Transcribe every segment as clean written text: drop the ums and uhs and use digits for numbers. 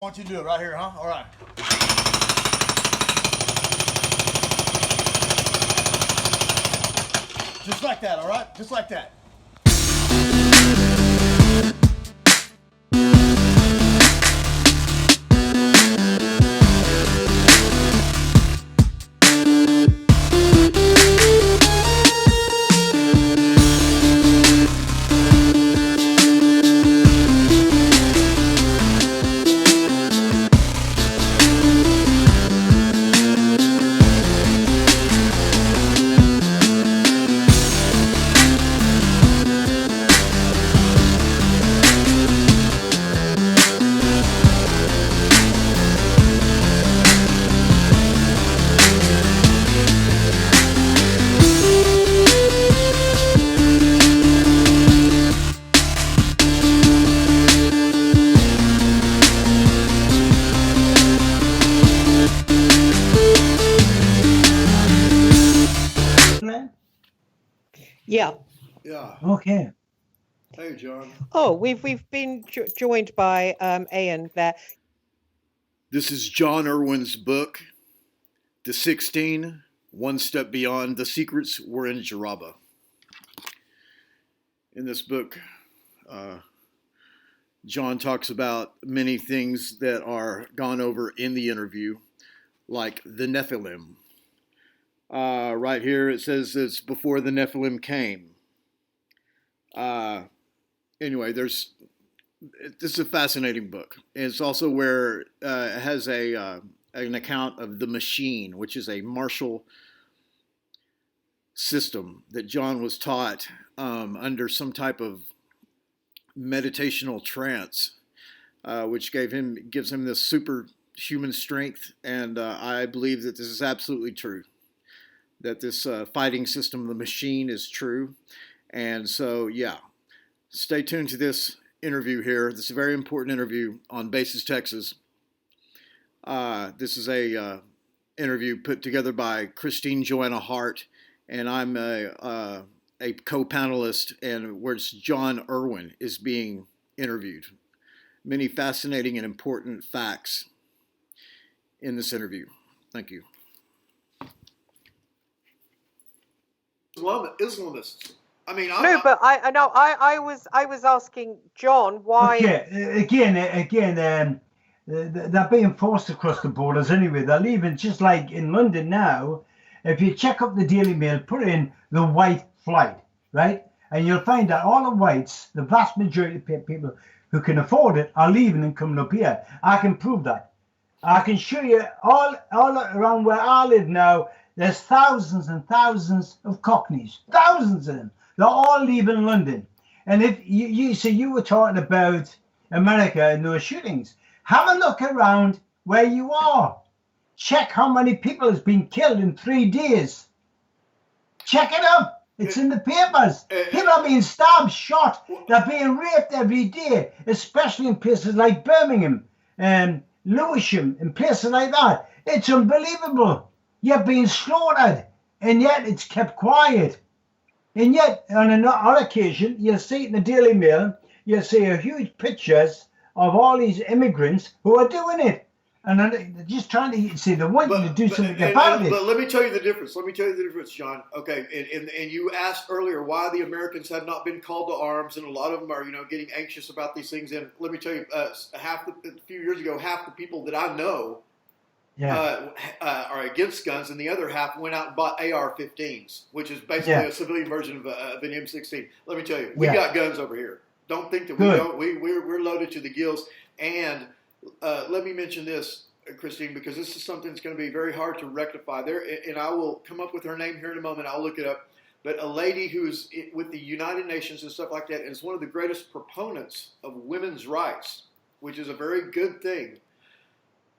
I want you to do it right here, huh? All right. Just like that, all right? Just like that. Yeah. Yeah. Okay. Hey, John. Oh, we've been joined by Ayin there. This is John Irwin's book, The 16, One Step Beyond. The Secrets Were in Jaraba. In this book, John talks about many things that are gone over in the interview, like the Nephilim. Right here it says it's before the Nephilim came. Anyway, this is a fascinating book. And it's also where it has an account of the machine, which is a martial system that John was taught under some type of meditational trance, which gives him this superhuman strength. And I believe that this is absolutely true, that this fighting system, the machine, is true. And so, yeah, stay tuned to this interview here. This is a very important interview on Bases, Texas. This is a interview put together by Christine JoAnna Hart, and I'm a co-panelist, and where John Irwin is being interviewed. Many fascinating and important facts in this interview. Thank you. Islamists. I mean, I was asking John why. Okay, again, they're being forced across the borders anyway. They're leaving, just like in London now. If you check up the Daily Mail, put in the white flight, right? And you'll find that all the whites, the vast majority of people who can afford it, are leaving and coming up here. I can prove that. I can show you all around where I live now. There's thousands and thousands of Cockneys, thousands of them. They're all leaving London. And if you were talking about America and those shootings, have a look around where you are. Check how many people has been killed in 3 days. Check it up. It's in the papers. People are being stabbed, shot. They're being raped every day, especially in places like Birmingham and Lewisham and places like that. It's unbelievable. You're being slaughtered, and yet it's kept quiet. And yet, on another occasion, you'll see in the Daily Mail, you'll see a huge pictures of all these immigrants who are doing it. And they're just trying to see, they want you to do something about it. But let me tell you the difference. John. Okay, and you asked earlier why the Americans have not been called to arms, and a lot of them are, getting anxious about these things. And let me tell you, a few years ago, half the people that I know are against guns, and the other half went out and bought AR-15s, which is basically a civilian version of an M16. Let me tell you, we got guns over here. Don't think that we don't. We're loaded to the gills. And let me mention this, Christine, because this is something that's going to be very hard to rectify. And I will come up with her name here in a moment. I'll look it up. But a lady who's with the United Nations and stuff like that, and is one of the greatest proponents of women's rights, which is a very good thing.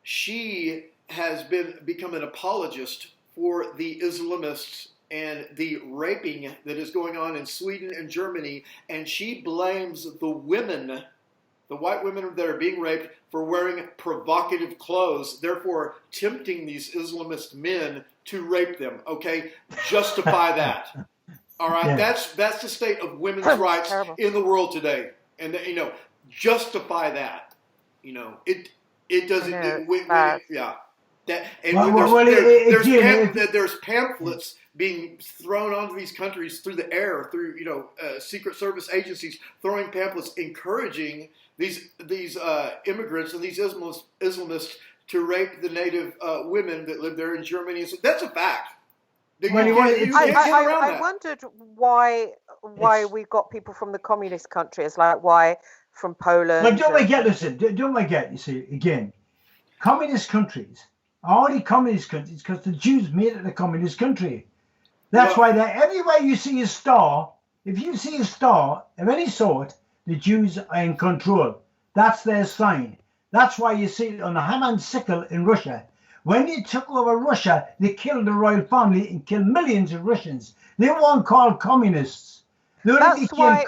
She has become an apologist for the Islamists and the raping that is going on in Sweden and Germany, and she blames the women, the white women that are being raped, for wearing provocative clothes, therefore tempting these Islamist men to rape them. Okay, justify that. All right, that's the state of women's rights in the world today, and justify that. It doesn't. I know, Yeah. That, and Well, when well, there's pamphlets being thrown onto these countries through the air, through Secret Service agencies throwing pamphlets encouraging these immigrants and these Islamists to rape the native women that live there in Germany. So that's a fact. I wondered why we got people from the communist countries, like why from Poland. But don't forget, you see, again, communist countries are only communist countries because the Jews made it a communist country. That's why everywhere you see a star, if you see a star of any sort, the Jews are in control. That's their sign. That's why you see it on the hammer and sickle in Russia. When they took over Russia, they killed the royal family and killed millions of Russians. They weren't called communists. They only became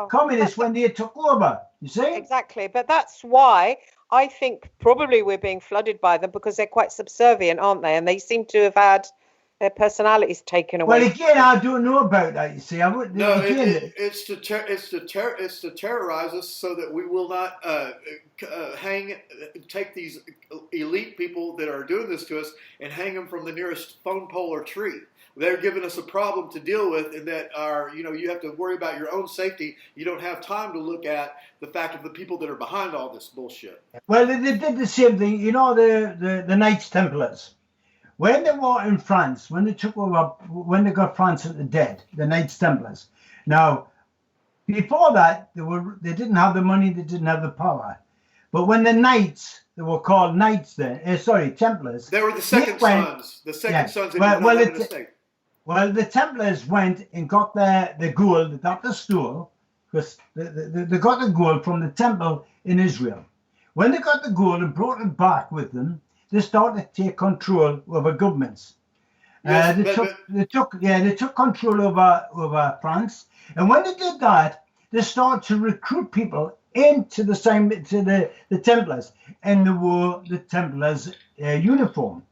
communists when they took over. You see? Exactly. But that's why I think probably we're being flooded by them, because they're quite subservient, aren't they? And they seem to have had their personalities taken away. Well, again, I don't know about that. You see, I wouldn't. No, it's to terrorize us so that we will not take these elite people that are doing this to us and hang them from the nearest phone pole or tree. They're giving us a problem to deal with, and that you have to worry about your own safety. You don't have time to look at the fact of the people that are behind all this bullshit. Well, they did the same thing. You know, the Knights Templars. When they were in France, when they took over, when they got France at the dead, the Knights Templars. Now, before that, they didn't have the money, they didn't have the power. But when the Knights, they were called Knights then, Templars. They were the second sons. The second sons in the state. Well, the Templars went and got the gold, they got the stole, because they got the gold from the temple in Israel. When they got the gold and brought it back with them, they started to take control over governments. Yes, they took control over France, and when they did that, they started to recruit people into the Templars, and they wore the Templars' uniform.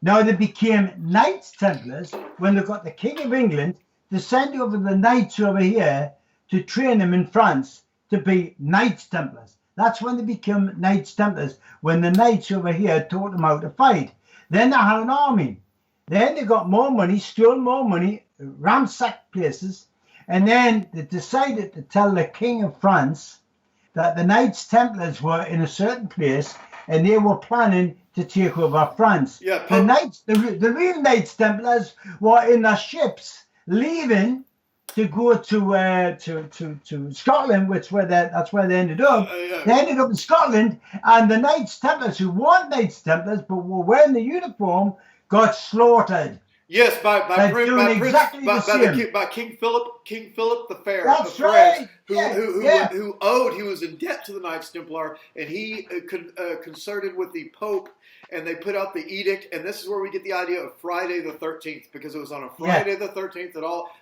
Now they became Knights Templars when they got the King of England to send over the Knights over here to train them in France to be Knights Templars. That's when they became Knights Templars, when the Knights over here taught them how to fight. Then they had an army. Then they got more money, stole more money, ransacked places, and then they decided to tell the King of France that the Knights Templars were in a certain place and they were planning to take over France. Yeah, the real Knights Templars were in their ships leaving to go to Scotland, that's where they ended up. They ended up in Scotland, and the Knights Templars, who weren't Knights Templars but were wearing the uniform, got slaughtered. Yes, by King Philip the Fair. That's right. Who was in debt to the Knights Templar, and he concerted with the Pope, and they put out the edict. And this is where we get the idea of Friday the 13th, because it was on a Friday the 13th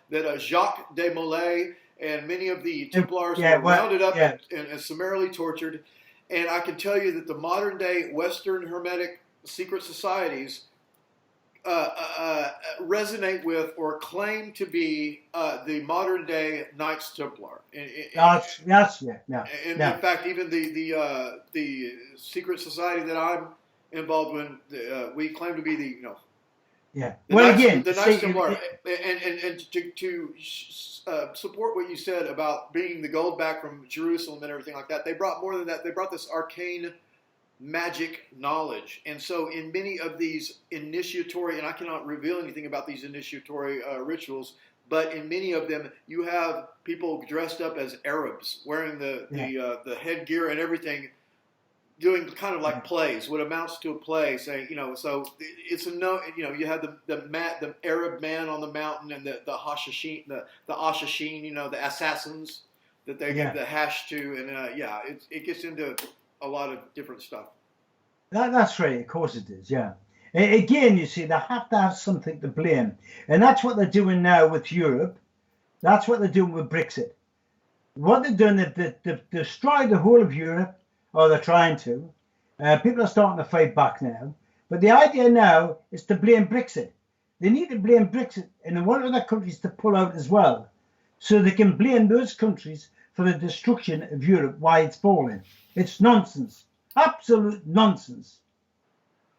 that Jacques de Molay and many of the Templars were rounded up and summarily tortured. And I can tell you that the modern day Western Hermetic secret societies resonate with or claim to be the modern day Knights Templar. In fact, even the secret society that I'm involved in, we claim to be the Knights Templar. And to support what you said about bringing the gold back from Jerusalem and everything like that, they brought more than that. They brought this arcane magic knowledge. And so in many of these initiatory, and I cannot reveal anything about these initiatory rituals, but in many of them you have people dressed up as Arabs, wearing the headgear and everything, doing kind of like plays, what amounts to a play, saying, so it's you have the Arab man on the mountain and the Hashashin, the Ashashin, the assassins that they get the hash to, and it gets into a lot of different stuff. That's right, of course it is, yeah. Again, you see, they have to have something to blame. And that's what they're doing now with Europe. That's what they're doing with Brexit. What they're doing, they've destroyed the whole of Europe, or they're trying to. People are starting to fight back now. But the idea now is to blame Brexit. They need to blame Brexit, and they want other countries to pull out as well, so they can blame those countries for the destruction of Europe, why it's falling. It's nonsense. Absolute nonsense.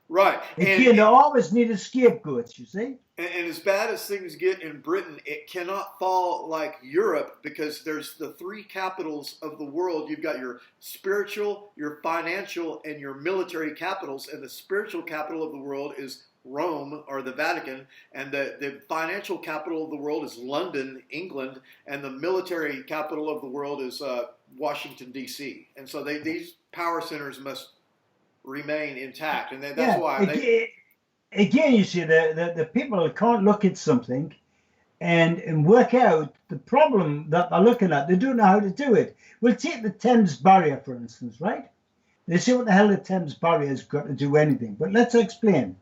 Right. Again, they always needed scapegoats, you see. And as bad as things get in Britain, it cannot fall like Europe because there's the three capitals of the world. You've got your spiritual, your financial, and your military capitals. And the spiritual capital of the world is Rome or the Vatican. And the financial capital of the world is London, England. And the military capital of the world is Washington, D.C. And so these power centers must remain intact. And that's why again, you see, the people can't look at something and work out the problem that they're looking at. They don't know how to do it. We'll take the Thames Barrier, for instance, right? They say what the hell the Thames Barrier has got to do anything. But let's explain.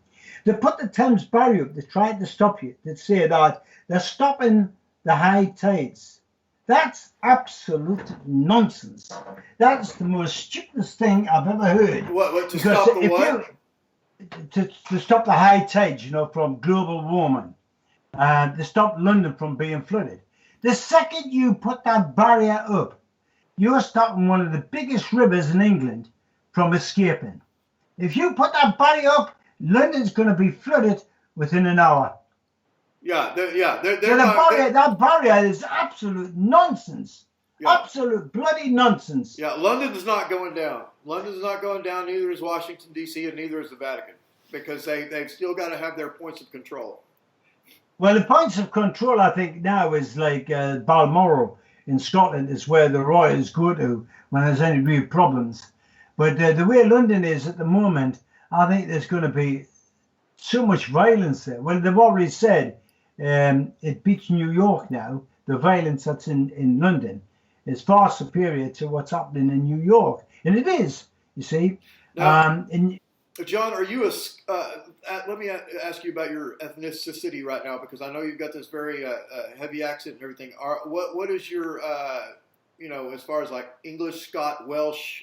They put the Thames Barrier up. They tried to stop you. They say that they're stopping the high tides. That's absolute nonsense. That's the most stupidest thing I've ever heard. What to stop the what? To stop the high tides, from global warming, and to stop London from being flooded. The second you put that barrier up, you're stopping one of the biggest rivers in England from escaping. If you put that barrier up, London's going to be flooded within an hour. That barrier is absolute nonsense. Yeah. Absolute bloody nonsense. Yeah, London is not going down. London's not going down. Neither is Washington, D.C., and neither is the Vatican, because they've still got to have their points of control. Well, the points of control, I think, now is like Balmoral in Scotland is where the royals go to when there's any real problems. But the way London is at the moment, I think there's going to be so much violence there. Well, they've already said it beats New York now. The violence that's in London is far superior to what's happening in New York. And it is, you see. Now, John, are you let me ask you about your ethnicity right now, because I know you've got this very heavy accent and everything. What is your, as far as like English, Scot, Welsh,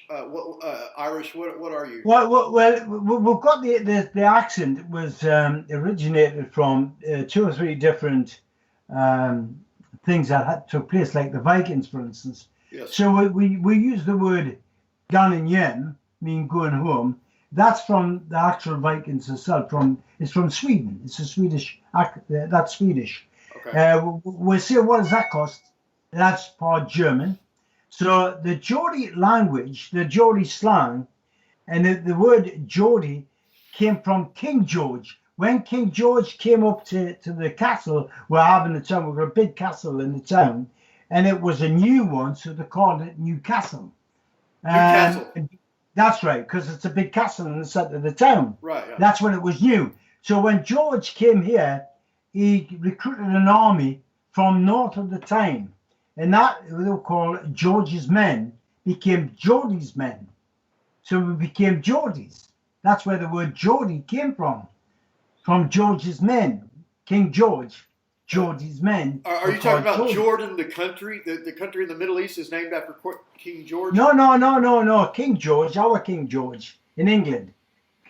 Irish, what are you? Well, we've got the accent was originated from 2 or 3 different things that took place, like the Vikings, for instance. Yes. So we use the word "gan yen," mean going home. That's from the actual Vikings itself. It's from Sweden. It's a Swedish. That's Swedish. Okay. We say, what does that cost? That's part German. So the Geordie language, the Geordie slang, and the word Geordie came from King George. When King George came up to the castle we're having the town, we've got a big castle in the town, and it was a new one, so they called it Newcastle. Newcastle. That's right, because it's a big castle in the centre of the town. Right. Yeah. That's when it was new. So when George came here, he recruited an army from north of the Tyne, and that they were called George's men became Geordie's men. So we became Geordies. That's where the word Geordie came from George's men. King George, Geordie's men. Are you talking about Jordan, the country? The country in the Middle East is named after King George? No. King George, our King George in England.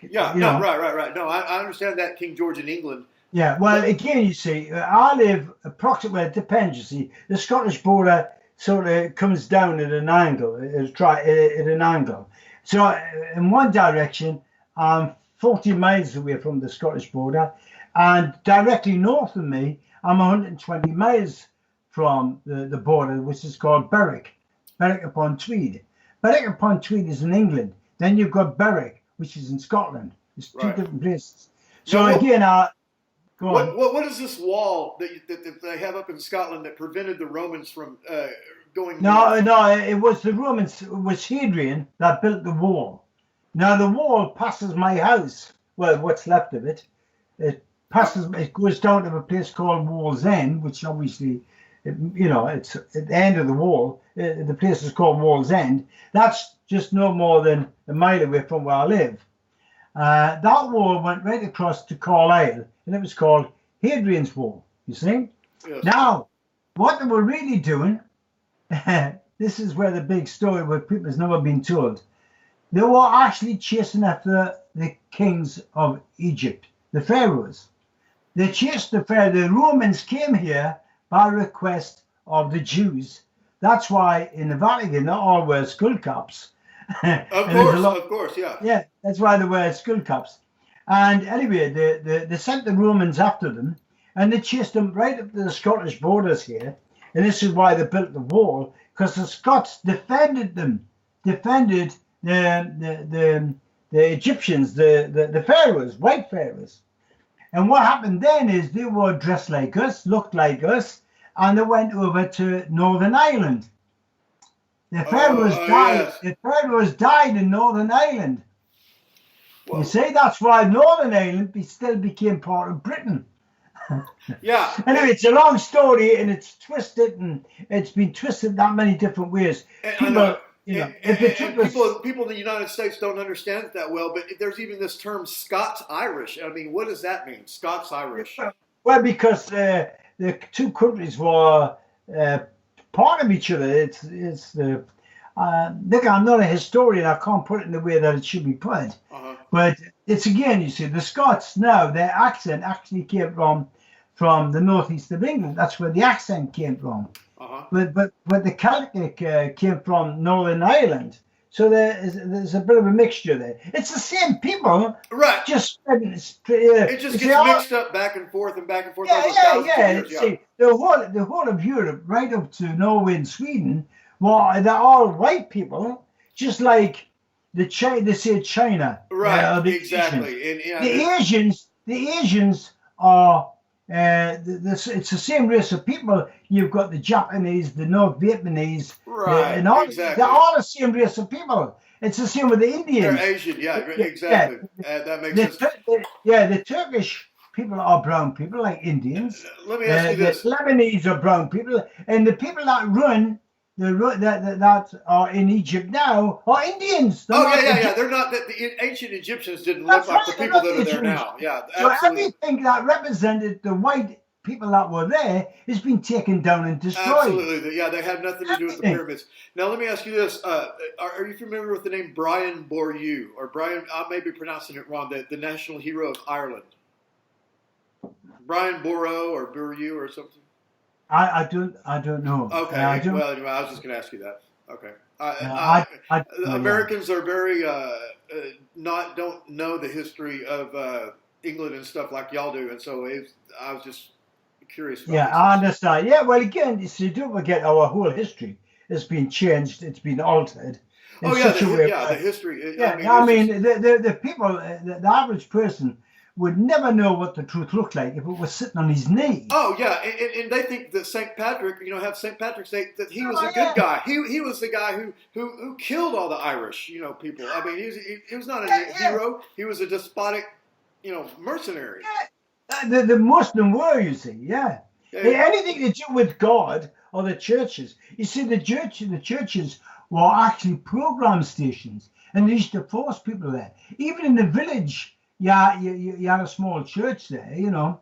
Yeah, no, right. No, I understand that King George in England. Yeah, well, again, you see, I live approximately, it depends, you see. The Scottish border sort of comes down at an angle, at an angle. So in one direction, I'm 40 miles away from the Scottish border, and directly north of me, I'm 120 miles from the border, which is called Berwick upon Tweed. Berwick upon Tweed is in England. Then you've got Berwick, which is in Scotland. It's two different places. So now, again, what is this wall that they have up in Scotland that prevented the Romans from going? No, it was the Romans. It was Hadrian that built the wall. Now the wall passes my house. Well, what's left of it. It goes down to a place called Wall's End, which obviously, it's at the end of the wall. The place is called Wall's End. That's just no more than a mile away from where I live. That wall went right across to Carlisle, and it was called Hadrian's Wall, you see? Yes. Now, what they were really doing, this is where the big story where people has never been told. They were actually chasing after the kings of Egypt, the pharaohs. They chased the Romans came here by request of the Jews. That's why in the Vatican they all wear skull caps. Of course, yeah. Yeah, that's why they wear skull caps. And anyway, they sent the Romans after them, and they chased them right up to the Scottish borders here. And this is why they built the wall, because the Scots defended them, defended the Egyptians, the pharaohs, white pharaohs. And what happened then is they were dressed like us, looked like us, and they went over to Northern Ireland. The pharaohs died. Yes. The pharaohs died in Northern Ireland. Well, You see, that's why Northern Ireland still became part of Britain. yeah. Anyway, it's a long story, and it's twisted, and it's been twisted that many different ways. People, People in the United States don't understand it that well, but there's even this term Scots-Irish. I mean, what does that mean, Scots-Irish? Well, because the two countries were part of each other. It's the look, I'm not a historian. I can't put it in the way that it should be put. But it's again, you see, the Scots now, their accent actually came from the northeast of England. That's where the accent came from. But the Celtic came from Northern Ireland. So there's a bit of a mixture there. It's the same people, right? Just it just gets mixed up back and forth and back and forth. Yeah. See, the whole of Europe, right up to Norway and Sweden, well, they're all white people, just like they say China, right? Exactly. The Asians are. It's the same race of people. You've got the Japanese, the North Vietnamese, right? And all, they're all the same race of people. It's the same with the Indians. They're Asian, yeah, exactly. That makes sense. The Turkish people are brown people, like Indians. Let me ask you this: the Lebanese are brown people, and the people that run that are in Egypt now are Indians. They're not. The ancient Egyptians didn't look like the people that are there now. Yeah, absolutely. So everything that represented the white people that were there has been taken down and destroyed. Absolutely. Yeah, they had nothing to do with the pyramids. Now, let me ask you this. Are you familiar with the name Brian Boru? Or Brian, I may be pronouncing it wrong, the national hero of Ireland? Brian Boru or Boru or something? I don't know. Okay. Well, anyway, I was just going to ask you that. Okay. Americans are very don't know the history of England and stuff like y'all do, and so I was just curious. About I understand. Yeah, well, again, you don't forget our whole history has been changed. It's been altered. The history. The people, the average person would never know what the truth looked like if it was sitting on his knee. Oh, yeah, and they think that St. Patrick, have St. Patrick's Day, that he was a good guy. He was the guy who killed all the Irish, people. I mean, he was not a hero. He was a despotic, mercenary. The Muslim were, you see, anything to do with God or the churches. You see, the churches were actually program stations, and they used to force people there. Even in the village, you had a small church there,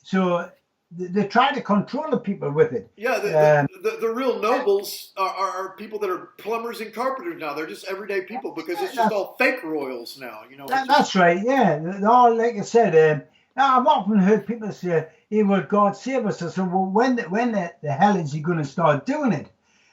so they try to control the people with it. Yeah, the real nobles are people that are plumbers and carpenters now. They're just everyday people because it's just all fake royals now. That's right. Yeah, they're all, like I said. I've often heard people say, "Hey, will God save us?" I said, "Well, when the hell is He going to start doing it?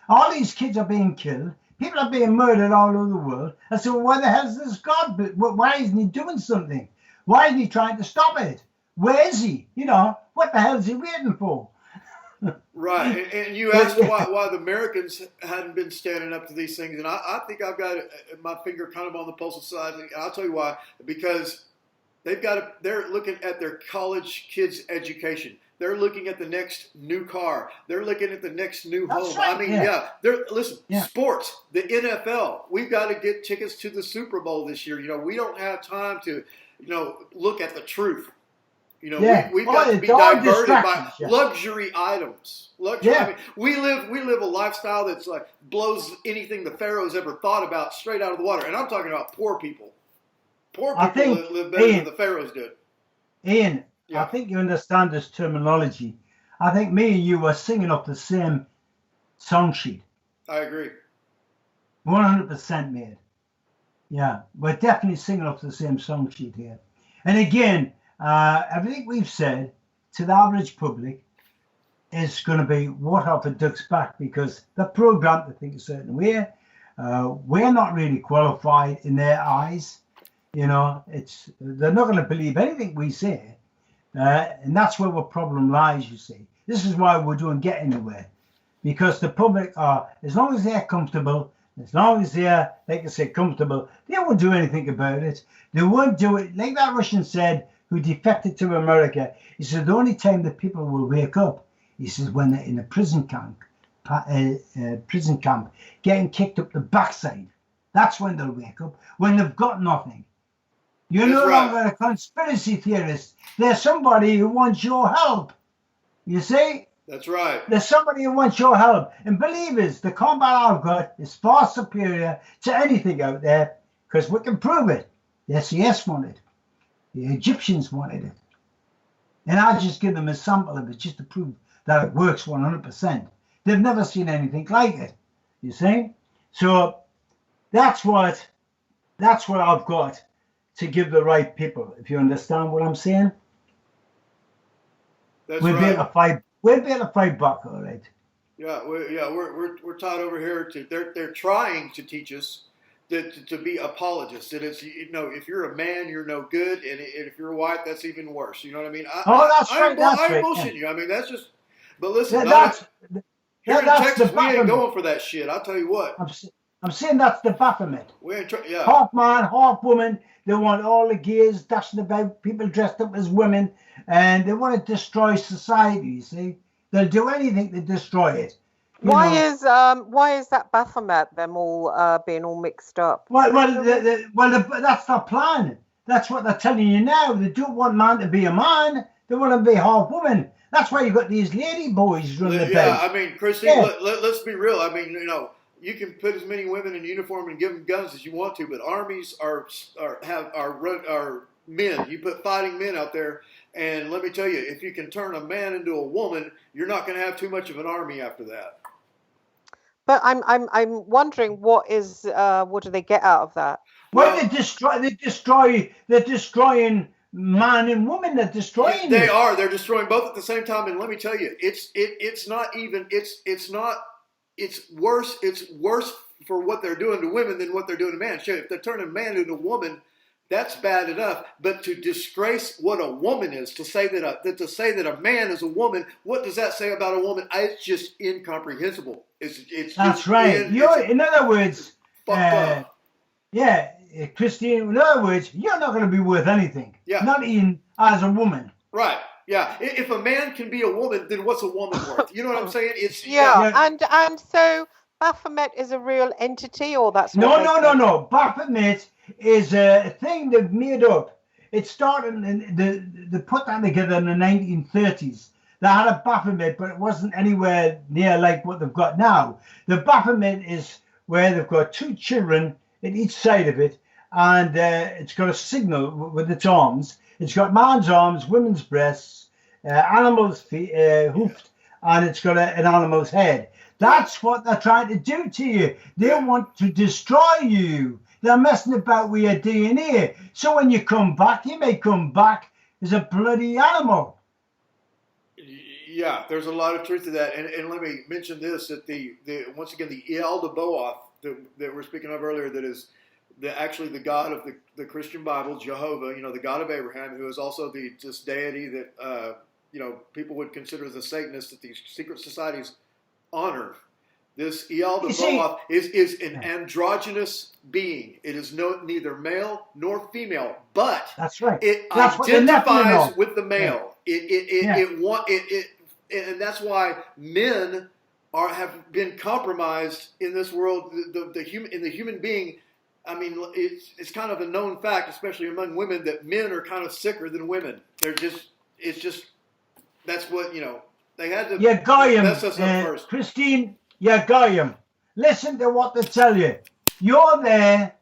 All these kids are being killed. People are being murdered all over the world. I said, well, why the hell is this God? Why isn't He doing something? Why isn't He trying to stop it? Where is He? What the hell is He waiting for?" Right. And you asked why the Americans hadn't been standing up to these things. And I think I've got my finger kind of on the pulse of society. And I'll tell you why. Because they're looking at their college kids' education. They're looking at the next new car. They're looking at the next new home. Right. I mean, sports, the NFL. We've got to get tickets to the Super Bowl this year. We don't have time to, look at the truth. We've got to be diverted by luxury items. I mean, we live a lifestyle that's like blows anything the pharaohs ever thought about straight out of the water. And I'm talking about poor people. Poor people live better than the pharaohs did. Ian. Yeah. I think you understand this terminology. I think me and you were singing off the same song sheet. I agree. 100%, mate. Yeah, we're definitely singing off the same song sheet here. And again, everything we've said to the average public is going to be water off a duck's back because they're programmed to think a certain way. We're not really qualified in their eyes. You know, they're not going to believe anything we say. And that's where the problem lies, you see. This is why we don't get anywhere. Because the public are, as long as they're comfortable, as long as they're, like I say, comfortable, they won't do anything about it. They won't do it. Like that Russian said, who defected to America, he said the only time that people will wake up, he says, when they're in a prison camp, getting kicked up the backside. That's when they'll wake up, when they've got nothing. You're no longer a conspiracy theorist. There's somebody who wants your help. You see? That's right. There's somebody who wants your help. And believe us, the combat I've got is far superior to anything out there because we can prove it. The SES wanted it. The Egyptians wanted it. And I just give them a sample of it just to prove that it works 100%. They've never seen anything like it. You see? So that's what I've got to give the right people, if you understand what I'm saying. That's we'll right. We'll be able to fight back, all right. Yeah, we're taught over here they're trying to teach us to be apologists. That it's, you know, if you're a man, you're no good, and if you're white, that's even worse. You know what I mean? I bullshit you. I mean, that's just. But listen, here in Texas, we ain't going for that shit. I'll tell you what. I'm saying that's the Baphomet. We ain't yeah. Half man, half woman. They want all the gays dashing about, people dressed up as women, and they want to destroy society. You see, they'll do anything to destroy it. Why is that Baphomet them all being all mixed up? Well, that's their plan. That's what they're telling you now. They don't want man to be a man. They want to be half woman. That's why you got these lady boys running about. Yeah, I mean, Christine, let's be real. I mean, you know, you can put as many women in uniform and give them guns as you want to, but armies are men. You put fighting men out there, and let me tell you, if you can turn a man into a woman, you're not going to have too much of an army after that. But I'm wondering what do they get out of that? Well, they're destroying man and woman. They're destroying. They are. They're destroying both at the same time. And let me tell you, it's worse. It's worse for what they're doing to women than what they're doing to men. Sure, if they're turning a man into a woman, that's bad enough. But to disgrace what a woman is, to say that a man is a woman, what does that say about a woman? It's just incomprehensible. That's right. In other words, Christine. In other words, you're not going to be worth anything. Yeah. Not even as a woman. Right. Yeah. If a man can be a woman, then what's a woman worth? You know what I'm saying? And so Baphomet is a real entity, or that's no. Baphomet is a thing they've made up. It started they put that together in the 1930s. They had a Baphomet, but it wasn't anywhere near like what they've got now. The Baphomet is where they've got two children at each side of it, and it's got a signal with its arms. It's got man's arms, women's breasts, animals' feet, hoofed, and it's got an animal's head. That's what they're trying to do to you. They want to destroy you. They're messing about with your DNA. So when you come back, you may come back as a bloody animal. Yeah, there's a lot of truth to that. And let me mention this, that once again, the Thropos that we're speaking of earlier, that is actually the God of the Christian Bible, Jehovah, you know, the God of Abraham, who is also this deity that, you know, people would consider the Satanists that these secret societies honor. This Thropos is an androgynous being. It is neither male nor female, but that's right. It identifies with the male. And that's why men have been compromised in this world. The human being. I mean, it's kind of a known fact, especially among women, that men are kind of sicker than women. That's what, you know, they had to mess us up first. Christine, Goyim, listen to what they tell you. You're there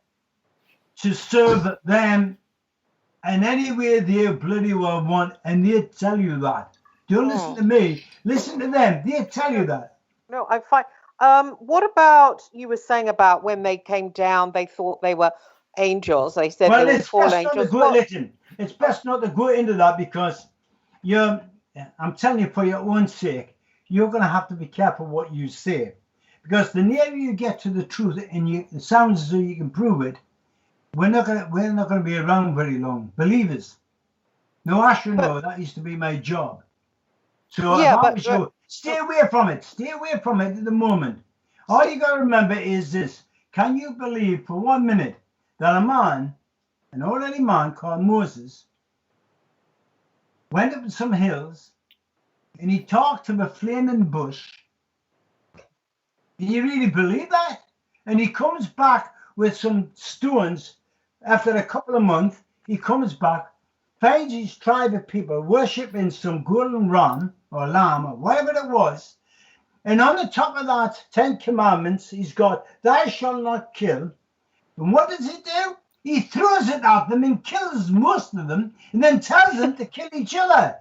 to serve them in any way they bloody well want, and they tell you that. Don't listen to me. Listen to them. They tell you that. No, I'm fine. What about you were saying about when they came down, they thought they were angels. They said they were fallen angels. Listen, it's best not to go into that because I'm telling you, for your own sake, you're going to have to be careful what you say, Because the nearer you get to the truth, and it sounds as though you can prove it, we're not gonna be around very long. Believers. No, actually, But no. That used to be my job. So if yeah, I was you, stay away from it. Stay away from it at the moment. All you got to remember is this: can you believe for 1 minute that a man, an ordinary man called Moses, went up some hills and he talked to a flaming bush? Do you really believe that? And he comes back with some stones. After a couple of months, he comes back, finds his tribe of people worshipping some golden ram or lamb or whatever it was. And on the top of that 10 commandments, he's got, thou shalt not kill. And what does he do? He throws it at them and kills most of them and then tells them to kill each other.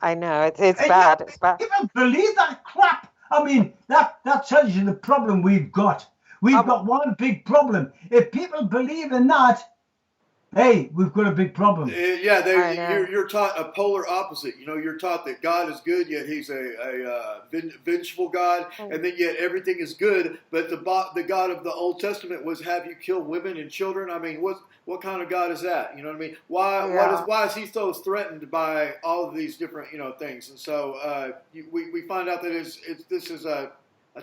I know it's And bad. It's bad. people believe that crap. I mean, that tells you the problem we've got. We've got one big problem. If people believe in that, hey, we've got a big problem. You're taught a polar opposite. You know, you're taught that God is good, yet He's a vengeful God, and then yet everything is good. But the God of the Old Testament was have you kill women and children. I mean, what kind of God is that? You know what I mean? Why is He so threatened by all of these different things? And so we find out that this is a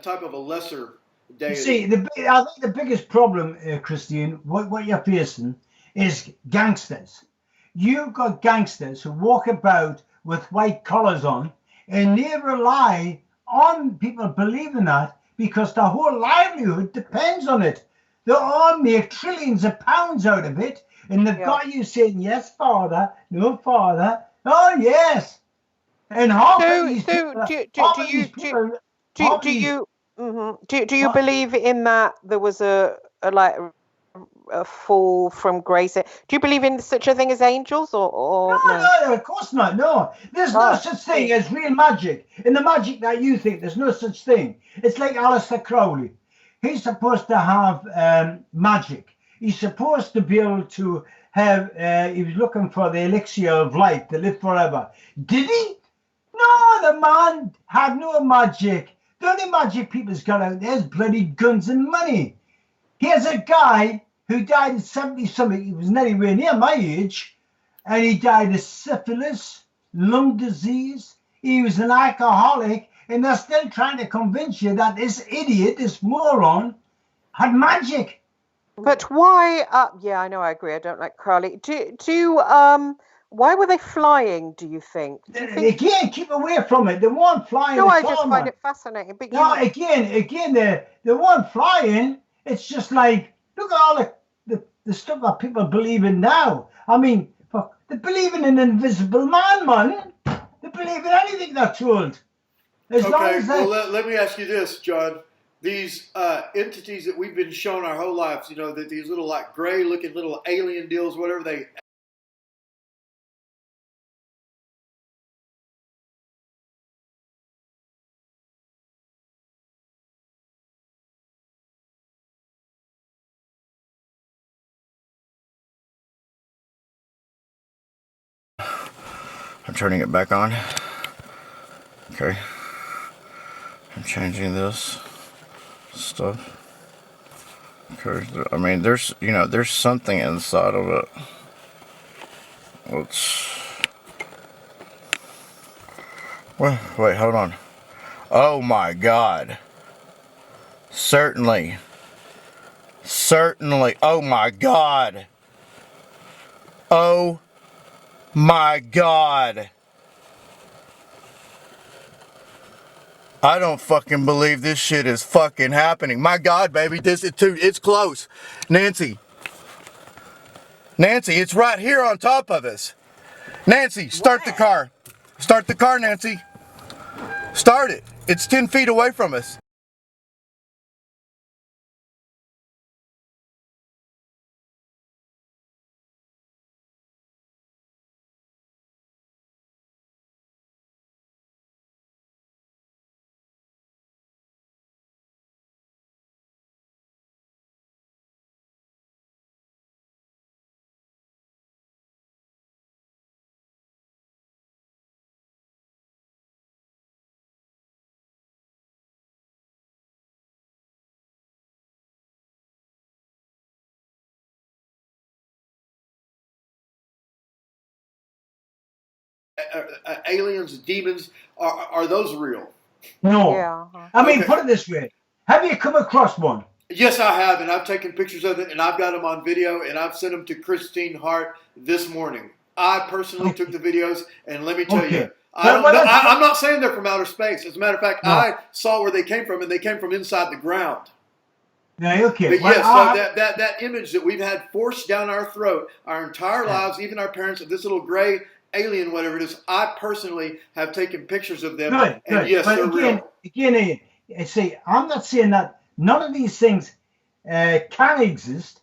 type of a lesser deity. See, I think the biggest problem, Christine, what you're facing is gangsters. You've got gangsters who walk about with white collars on, and they rely on people believing that because their whole livelihood depends on it. They all make trillions of pounds out of it, and they've got you saying, yes, father, no, father, oh, yes. And half of these people, do you believe in that there was a fall from grace? Do you believe in such a thing as angels or no, of course not. No, there's no such thing as real magic. In the magic that you think, there's no such thing. It's like Aleister Crowley. He's supposed to have magic. He's supposed to be able to have. He was looking for the elixir of life to live forever. Did he? No, the man had no magic. The only magic people's got out there is bloody guns and money. Here's a guy who died at 70-something. He was not anywhere near my age. And he died of syphilis, lung disease. He was an alcoholic. And they're still trying to convince you that this idiot, this moron, had magic. But why? Yeah, I know. I agree. I don't like Crowley. Why were they flying? Do you think? They can't keep away from it. They weren't flying. No, I just find it fascinating. But again, they weren't flying. It's just like, look at all the stuff that people believe in now. I mean, they believe in an invisible man. They believe in anything they're told. Let me ask you this, John. These entities that we've been shown our whole lives, that these little like gray-looking little alien deals, whatever they. I'm turning it back on. Okay. I'm changing this stuff. Okay. I mean, there's something inside of it. Wait, hold on. Oh my God. Certainly. Oh my God. Oh my God. I don't fucking believe this shit is fucking happening. My God, baby, it's close. Nancy, it's right here on top of us. Nancy, start the car. Start the car, Nancy. Start it. It's 10 feet away from us. aliens, demons, are those real? No. Yeah. I mean, Okay. put it this way. Have you come across one? Yes, I have, and I've taken pictures of it, and I've got them on video, and I've sent them to Christine Hart this morning. I personally took the videos, and let me tell you, I'm not saying they're from outer space. As a matter of fact, I saw where they came from, and they came from inside the ground. Yeah, okay. But yes, that image that we've had forced down our throat our entire lives, even our parents, of this little gray alien, whatever it is, I personally have taken pictures of them, and yes, but they're real. Again, see, I'm not saying that none of these things can exist.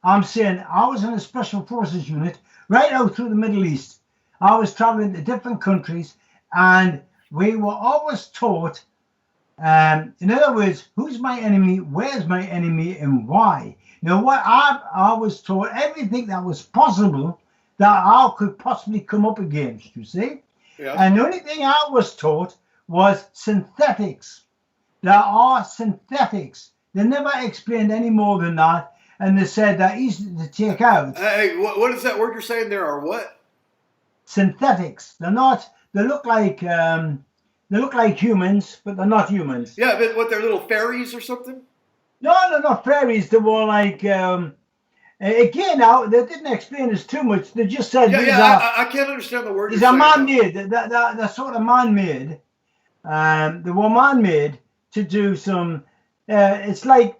I'm saying I was in a special forces unit right out through the Middle East. I was traveling to different countries, and we were always taught, in other words, who's my enemy, where's my enemy, and why. You know what? I was taught everything that was possible that I could possibly come up against, you see? Yeah. And the only thing I was taught was synthetics. There are synthetics. They never explained any more than that, and they said they're easy to take out. Hey, what is that word you're saying there, or what? Synthetics. They're not. They look like humans, but they're not humans. Yeah, but what, they're little fairies or something? No, they're not fairies. They were like. Again, now they didn't explain this too much. They just said I can't understand the word. These are man-made. They're sort of man-made. They were man-made to do some. It's like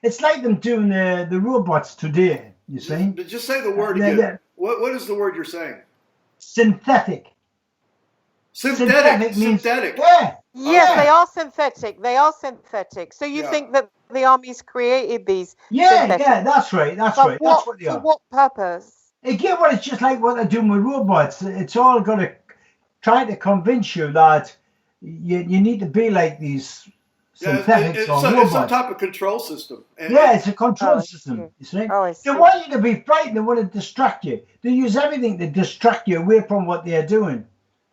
them doing the robots today. You see? Just say the word again. What is the word you're saying? Synthetic. Synthetic. Means, synthetic. Yeah. Yes, Okay. they are synthetic. They are synthetic. So you think that the army's created these? Yeah, that's right. That's right. That's what they are. For what purpose? Again, well, it's just like what they're doing with robots. It's all going to try to convince you that you need to be like these synthetics or robots. It's some type of control system. It's a control system. You see? Oh, I see. They want you to be frightened. They want to distract you. They use everything to distract you away from what they're doing.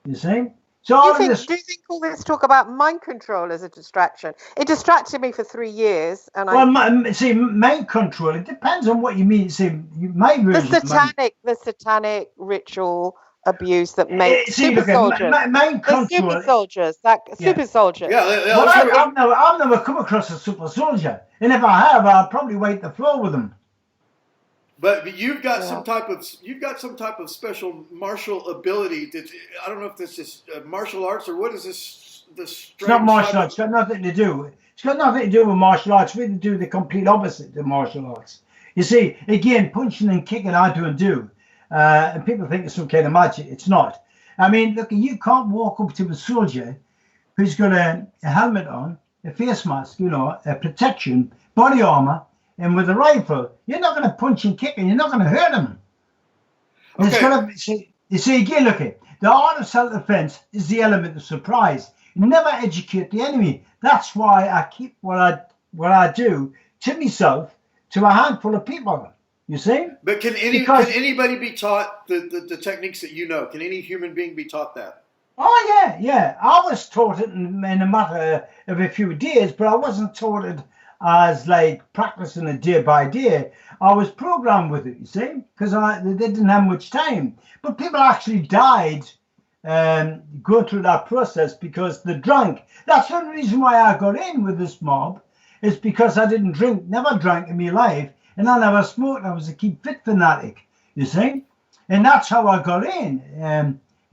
You see? So do you think all this talk about mind control is a distraction? It distracted me for 3 years, and mind control. It depends on what you mean. See, my version. The satanic ritual abuse that makes super soldiers. Mind control. Super soldiers. Super soldiers. Yeah. Well, I've never come across a super soldier, and if I have, I'll probably wipe the floor with them. But you've got some type of special martial ability. That I don't know if this is martial arts or what is this? It's not martial arts. It's got nothing to do. It's got nothing to do with martial arts. We do the complete opposite to martial arts. You see, again, punching and kicking I don't do, and people think it's some kind of magic. It's not. I mean, look, you can't walk up to a soldier who's got a helmet on, a face mask, a protection, body armor. And with a rifle, you're not going to punch and kick, and you're not going to hurt him. Okay. It's going to you see again. Look at the art of self-defense is the element of surprise. You never educate the enemy. That's why I keep what I do to myself to a handful of people. You see? But can anybody be taught the techniques that you know? Can any human being be taught that? Oh yeah. I was taught it in a matter of a few days, but I wasn't taught it as like practicing it day by day. I was programmed with it, you see, because they didn't have much time. But people actually died going through that process because they drank. That's the only reason why I got in with this mob, is because I didn't drink, never drank in my life, and I never smoked. I was a keep fit fanatic, you see. And that's how I got in.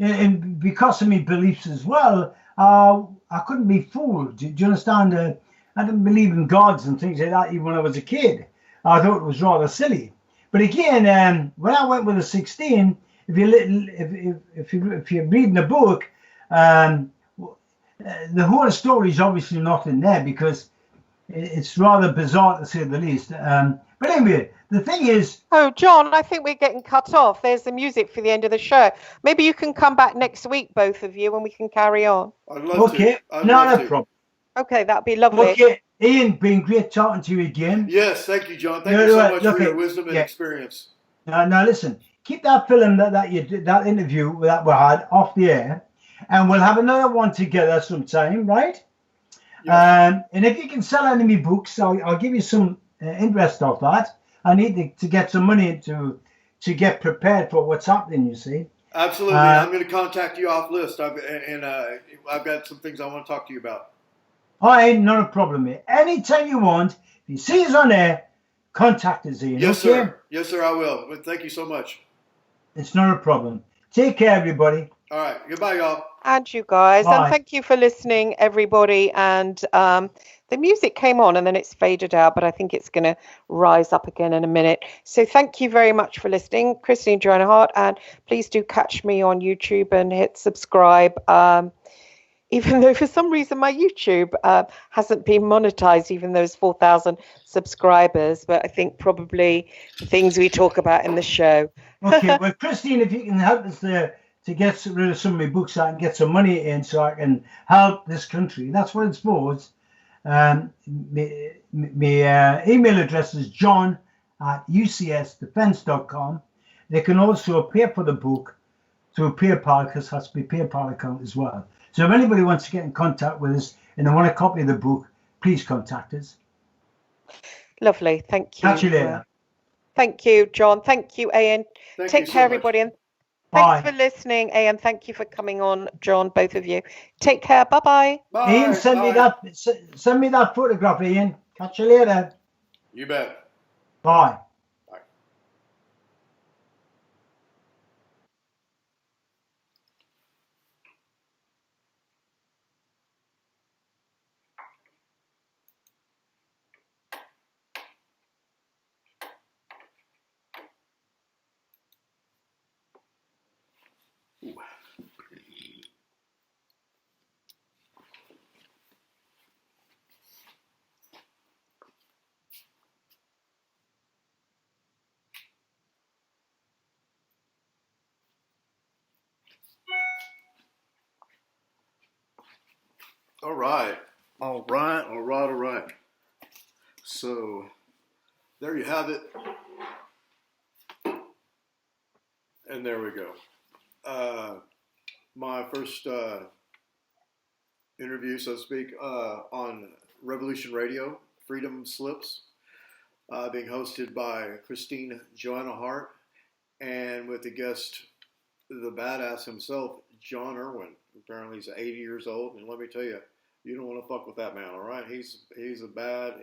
And because of my beliefs as well, I couldn't be fooled. Do you understand? I didn't believe in gods and things like that even when I was a kid. I thought it was rather silly. But again, when I went with a 16, if you're reading a book, the whole story is obviously not in there because it's rather bizarre to say the least. But anyway, the thing is... Oh, John, I think we're getting cut off. There's the music for the end of the show. Maybe you can come back next week, both of you, and we can carry on. I'd love to. No problem. Okay, that'd be lovely. Okay, Ian, been great talking to you again. Yes, thank you, John. Thank you so much for your wisdom and experience. Now listen, keep that film that you did, that interview that we had off the air, and we'll have another one together sometime, right? Yes. And if you can sell any of my books, I'll give you some interest off that. I need to get some money to get prepared for what's happening, you see. Absolutely. I'm going to contact you off list. I've got some things I want to talk to you about. All right, not a problem, mate. Anytime you want, if you see us on air, contact us, Ian. Yes, okay? sir. Yes, sir, I will. But thank you so much. It's not a problem. Take care, everybody. All right. Goodbye, y'all. And you guys. Bye. And thank you for listening, everybody. And the music came on and then it's faded out, but I think it's going to rise up again in a minute. So thank you very much for listening. Christine JoAnna Hart. And please do catch me on YouTube and hit subscribe. Even though for some reason my YouTube hasn't been monetized, even though it's 4,000 subscribers. But I think probably the things we talk about in the show. Okay, well, Christine, if you can help us to get rid of some of my books, I can get some money in so I can help this country. That's what it's for. My email address is john@ucsdefense.com. They can also pay for the book through PayPal, because it has to be PayPal account as well. So if anybody wants to get in contact with us and they want a copy of the book, please contact us. Lovely. Thank you. Catch you later. Thank you, John. Thank you, Ayin. Take care, everybody. And thanks for listening, Ayin. Thank you for coming on, John, both of you. Take care. Bye-bye. Bye. Ian, send me that photograph, Ian. Catch you later. You bet. Bye. Ooh. All right. So there you have it. And there we go. My first interview, so to speak, on Revolution Radio, Freedom Slips, being hosted by Christine JoAnna Hart, and with the guest, the badass himself, John Irwin. Apparently he's 80 years old, and let me tell you, you don't want to fuck with that man, all right? He's a bad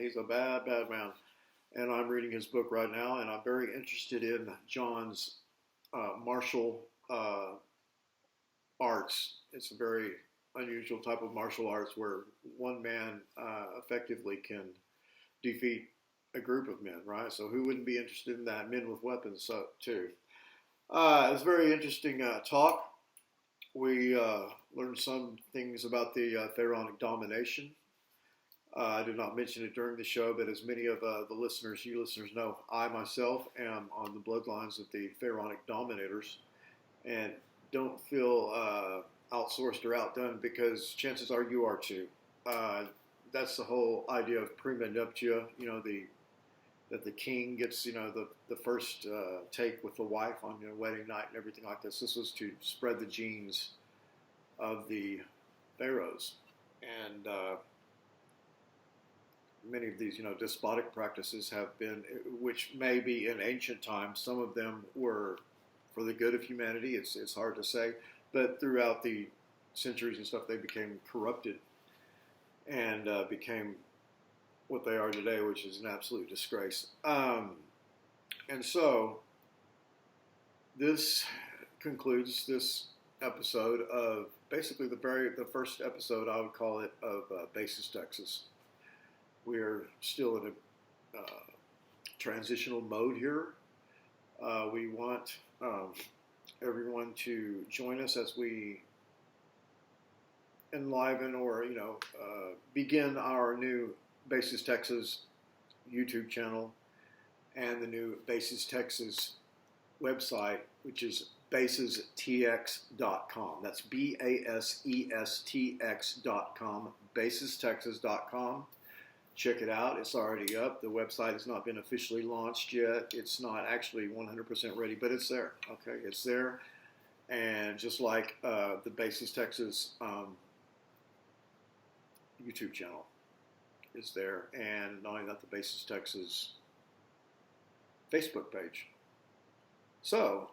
man. And I'm reading his book right now, and I'm very interested in John's martial arts. It's a very unusual type of martial arts where one man effectively can defeat a group of men, right? So who wouldn't be interested in that? Men with weapons, too. It was a very interesting talk. We learned some things about the pharaonic domination. I did not mention it during the show, but as many of you listeners know, I myself am on the bloodlines of the pharaonic dominators, and don't feel outsourced or outdone, because chances are you are too. That's the whole idea of prima nuptia, that the king gets, the first take with the wife on wedding night and everything like this. This was to spread the genes of the pharaohs. And many of these, despotic practices have been, which may be in ancient times, some of them were for the good of humanity. It's hard to say, but throughout the centuries and stuff, they became corrupted and became what they are today, which is an absolute disgrace. And so this concludes this episode of basically the first episode, I would call it, of Basis Texas. We're still in a transitional mode here. We want everyone to join us as we enliven or begin our new Basis Texas YouTube channel and the new Basis Texas website, which is basistx.com. That's BASESTX.com, basistexas.com. Check it out. It's already up. The website has not been officially launched yet. It's not actually 100% ready, but it's there. Okay, it's there. And just like the Basis Texas YouTube channel is there, and not only that, the Basis Texas Facebook page. So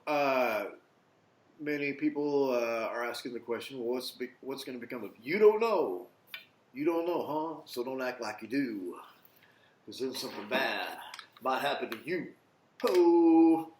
many people are asking the question, well, what's going to become of you? Don't know. You don't know, huh? So don't act like you do. Because then something bad might happen to you. Ho!